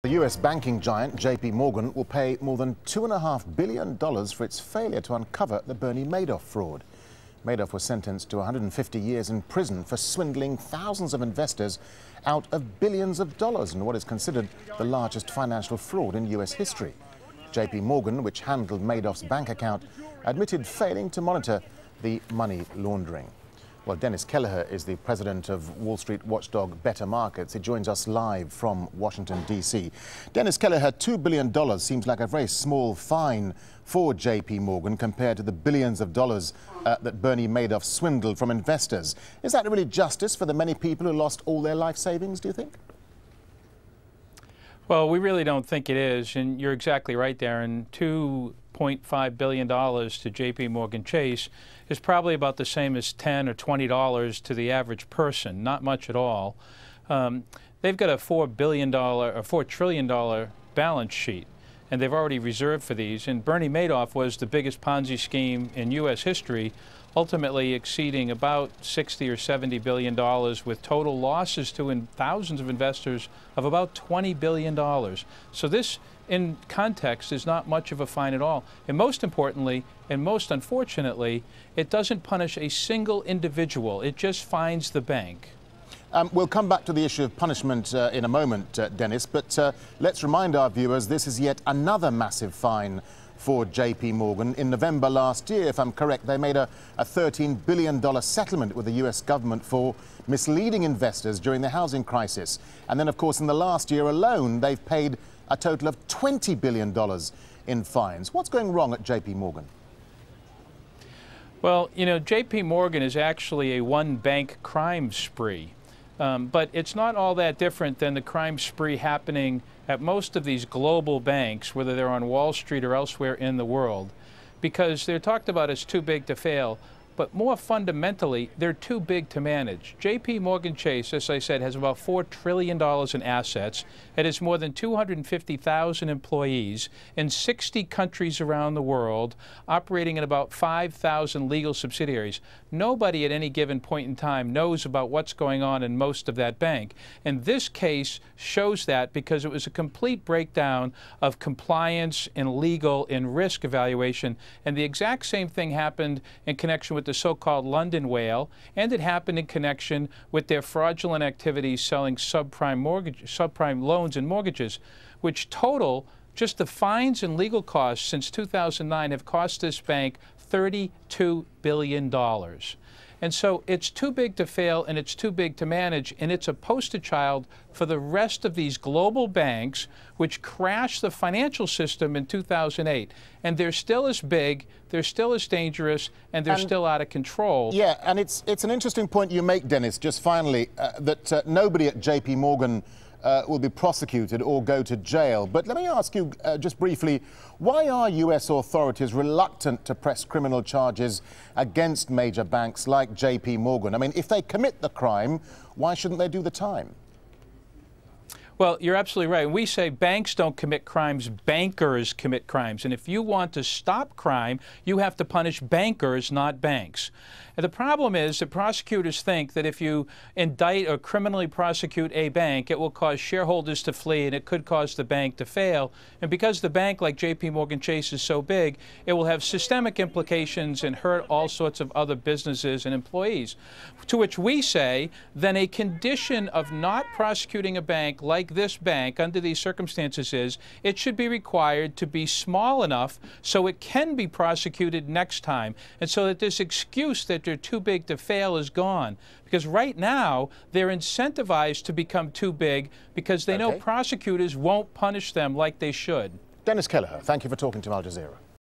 The US banking giant JPMorgan will pay more than $2.5 billion for its failure to uncover the Bernard Madoff fraud. Madoff was sentenced to 150 years in prison for swindling thousands of investors out of billions of dollars in what is considered the largest financial fraud in US history. JPMorgan, which handled Madoff's bank account, admitted failing to monitor the money laundering. Well, Dennis Kelleher is the president of Wall Street watchdog Better Markets. He joins us live from Washington, D.C. Dennis Kelleher, $2 billion seems like a very small fine for JPMorgan compared to the billions of dollars that Bernard Madoff swindled from investors. Is that really justice for the many people who lost all their life savings, do you think? Well, we really don't think it is, and you're exactly right, Darren. $2.5 billion to JPMorgan Chase is probably about the same as $10 or $20 to the average person, not much at all. They've got a $4 trillion balance sheet, and they've already reserved for these. And Bernard Madoff was the biggest Ponzi scheme in U.S. history, ultimately exceeding about $60 or $70 billion with total losses to thousands of investors of about $20 billion. So this, in context, is not much of a fine at all. And most importantly, and most unfortunately, it doesn't punish a single individual. It just fines the bank. We'll come back to the issue of punishment in a moment, Dennis, but let's remind our viewers this is yet another massive fine for JPMorgan. In November last year, if I'm correct, they made a $13 billion settlement with the US government for misleading investors during the housing crisis. And then, of course, in the last year alone, they've paid a total of $20 billion in fines. What's going wrong at JPMorgan? Well, you know, JPMorgan is actually a one-bank crime spree. But it's not all that different than the crime spree happening at most of these global banks, whether they're on Wall Street or elsewhere in the world, because they're talked about as too big to fail. But more fundamentally, they're too big to manage. JPMorgan Chase, as I said, has about $4 trillion in assets. It has more than 250,000 employees in 60 countries around the world, operating in about 5,000 legal subsidiaries. Nobody at any given point in time knows about what's going on in most of that bank. And this case shows that because it was a complete breakdown of compliance and legal and risk evaluation. And the exact same thing happened in connection with the so-called London whale, and it happened in connection with their fraudulent activities selling subprime loans and mortgages, which total, just the fines and legal costs since 2009 have cost this bank $32 billion. And so it's too big to fail and it's too big to manage, and it's a poster child for the rest of these global banks which crashed the financial system in 2008. And they're still as big, they're still as dangerous, and they're still out of control. Yeah, and it's an interesting point you make, Dennis, just finally, that nobody at JPMorgan will be prosecuted or go to jail. But let me ask you just briefly, why are US authorities reluctant to press criminal charges against major banks like JPMorgan? I mean, if they commit the crime, why shouldn't they do the time? Well, you're absolutely right. We say banks don't commit crimes, bankers commit crimes. And if you want to stop crime, you have to punish bankers, not banks. And the problem is that prosecutors think that if you indict or criminally prosecute a bank, it will cause shareholders to flee and it could cause the bank to fail. And because the bank, like JPMorgan Chase, is so big, it will have systemic implications and hurt all sorts of other businesses and employees. To which we say, then a condition of not prosecuting a bank like this bank under these circumstances is it should be required to be small enough so it can be prosecuted next time, and so that this excuse that they're too big to fail is gone. Because right now they're incentivized to become too big because they know prosecutors won't punish them like they should. Dennis Kelleher, thank you for talking to Al Jazeera.